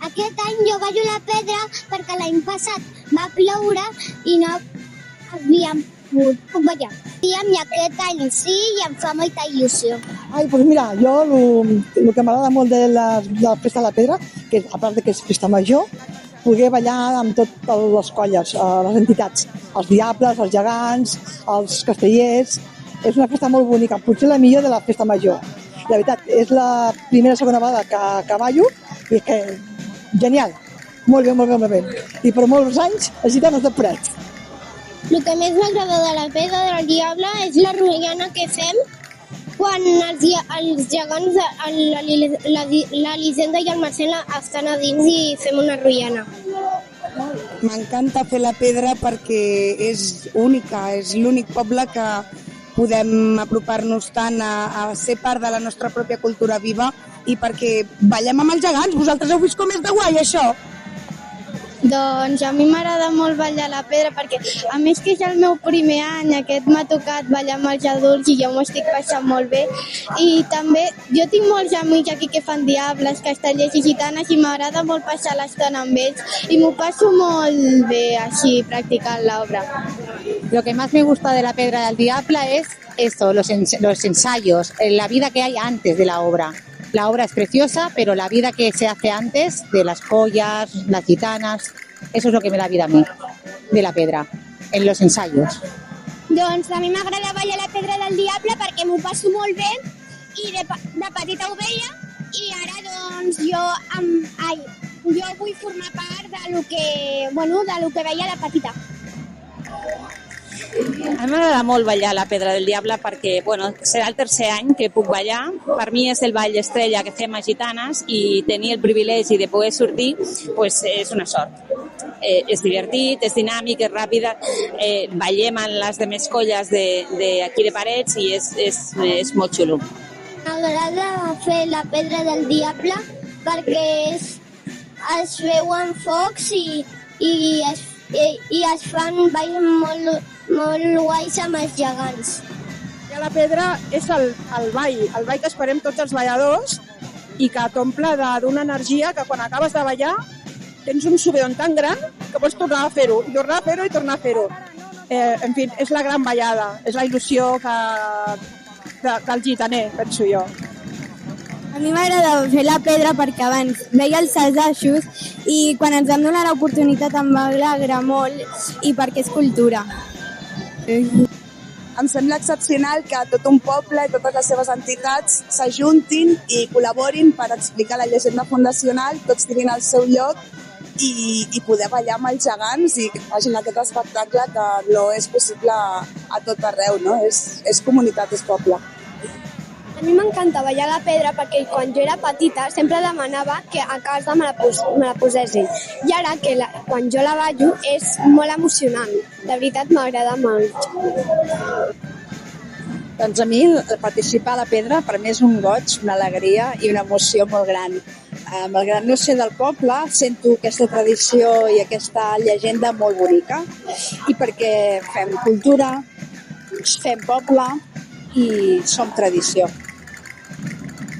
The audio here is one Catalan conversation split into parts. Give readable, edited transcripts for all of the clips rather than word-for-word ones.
Aquest any jo ballo la pedra perquè l'any passat va ploure i no havíem pogut ballar. I aquest any sí i em fa molta il·lusió. Ai, doncs mira, jo el que m'agrada molt de la Festa de la Pedra, que a part que és festa major, poder ballar amb totes les colles, les entitats, els diables, els gegants, els castellers. És una festa molt bonica, potser la millor de la festa major. La veritat, és la primera o segona vegada que ballo i és que genial, molt bé, molt bé, molt bé. I per molts anys, els gitanos de Prat. El que més m'agrada de la pedra del diable és la rotllana que fem quan els gegants, l'Elisenda i el Marcel estan a dins i fem una rotllana. M'encanta fer la pedra perquè és única, és l'únic poble que podem apropar-nos tant a ser part de la nostra pròpia cultura viva i perquè ballem amb els gegants. Vosaltres heu vist com és de guai, això? Doncs a mi m'agrada molt ballar la pedra perquè, a més que és el meu primer any, aquest m'ha tocat ballar amb els adults i jo m'ho estic passant molt bé. I també jo tinc molts amics aquí que fan diables, castellers i gitanes i m'agrada molt passar l'estona amb ells i m'ho passo molt bé així practicant l'obra. Lo que más me gusta de la Pedra del Diablo es esto, los ensayos, la vida que hay antes de la obra. La obra es preciosa, pero la vida que se hace antes, de las collas, las gitanas, eso es lo que me da vida a mí, de la pedra, en los ensayos. Doncs a mi m'agrada ballar la pedra del diable perquè m'ho passo molt bé i de petita ho veia i ara doncs jo vull formar part de lo que veia de petita. A mi m'agrada molt ballar la Pedra del Diable perquè serà el tercer any que puc ballar. Per mi és el ball estrella que fem a gitanes i tenir el privilegi de poder sortir és una sort. És divertit, és dinàmic, és ràpid. Ballem amb les demés colles d'aquí de Parets i és molt xulo. M'agrada fer la pedra del diable perquè es veuen focs i es fan balls molt guais amb els gegants. La pedra és el ball que esperem tots els balladors i que t'omple d'una energia que quan acabes de ballar tens un subidon tan gran que pots tornar a fer-ho, i tornar a fer-ho, i tornar a fer-ho. En fi, és la gran ballada, és la il·lusió del gitaner, penso jo. A mi m'agrada fer la pedra perquè abans veia els assajos i quan ens vam donar l'oportunitat em va alegrar molt i perquè és cultura. Em sembla excepcional que tot un poble i totes les seves entitats s'ajuntin i col·laborin per explicar la llegenda fundacional, tots tinguin el seu lloc i poder ballar amb els gegants i que facin aquest espectacle que no és possible a tot arreu, no? És comunitat, és poble. A mi m'encanta ballar la pedra perquè quan jo era petita sempre demanava que a casa me la posessin. I ara que quan jo la ballo és molt emocionant. De veritat m'agrada molt. Doncs a mi participar a la pedra per mi és un goig, una alegria i una emoció molt gran. Malgrat no ser del poble, sento aquesta tradició i aquesta llegenda molt bonica i perquè fem cultura, fem poble i som tradició.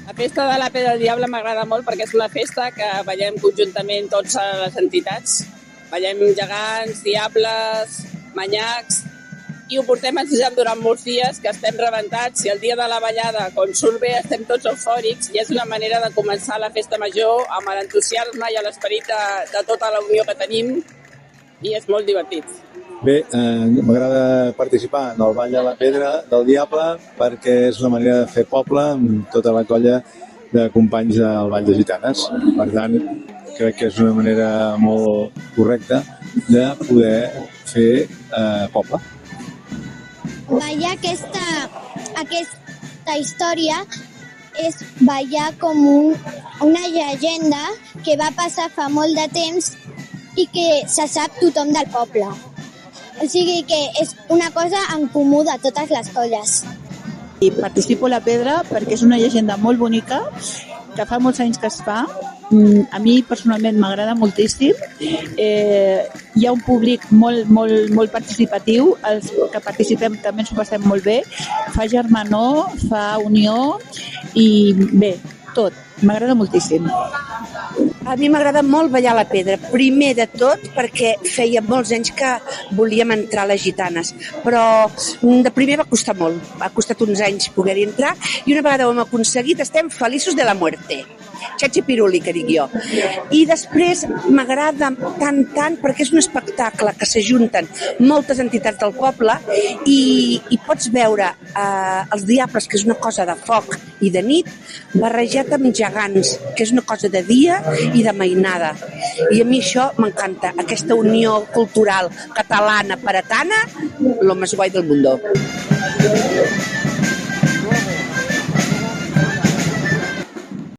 La festa de la Pedra del Diable m'agrada molt perquè és una festa que ballem conjuntament tots les entitats. Ballem gegants, diables, manyacs i ho portem ensejant durant molts dies que estem rebentats i el dia de la ballada, quan surt bé, estem tots eufòrics i és una manera de començar la festa major amb l'entusiasme i l'esperit de tota la unió que tenim i és molt divertit. Bé, m'agrada participar en el Ball de la Pedra del Diable perquè és una manera de fer poble amb tota la colla de companys del Ball de Gitanes. Per tant, crec que és una manera molt correcta de poder fer poble. Ballar aquesta història és ballar com una llegenda que va passar fa molt de temps i que se sap tothom del poble. O sigui que és una cosa en comú de totes les colles. I participo a la pedra perquè és una llegenda molt bonica, que fa molts anys que es fa. A mi personalment m'agrada moltíssim. Hi ha un públic molt participatiu, els que participem també ens ho passem molt bé, fa germanor, fa unió i bé, tot. M'agrada moltíssim. A mi m'agrada molt ballar la pedra. Primer de tot perquè feia molts anys que volíem entrar a les gitanes, però de primer va costar molt. Ha costat uns anys poder-hi entrar i una vegada ho hem aconseguit estem feliços de la muerte. Xatxi piruli, que dic jo. I després m'agrada tant perquè és un espectacle que s'ajunten moltes entitats del poble i pots veure els diables, que és una cosa de foc i de nit, barrejat amb gegants, que és una cosa de dia i de mainada. I a mi això m'encanta, aquesta unió cultural catalana paratana, lo més guai del mundo.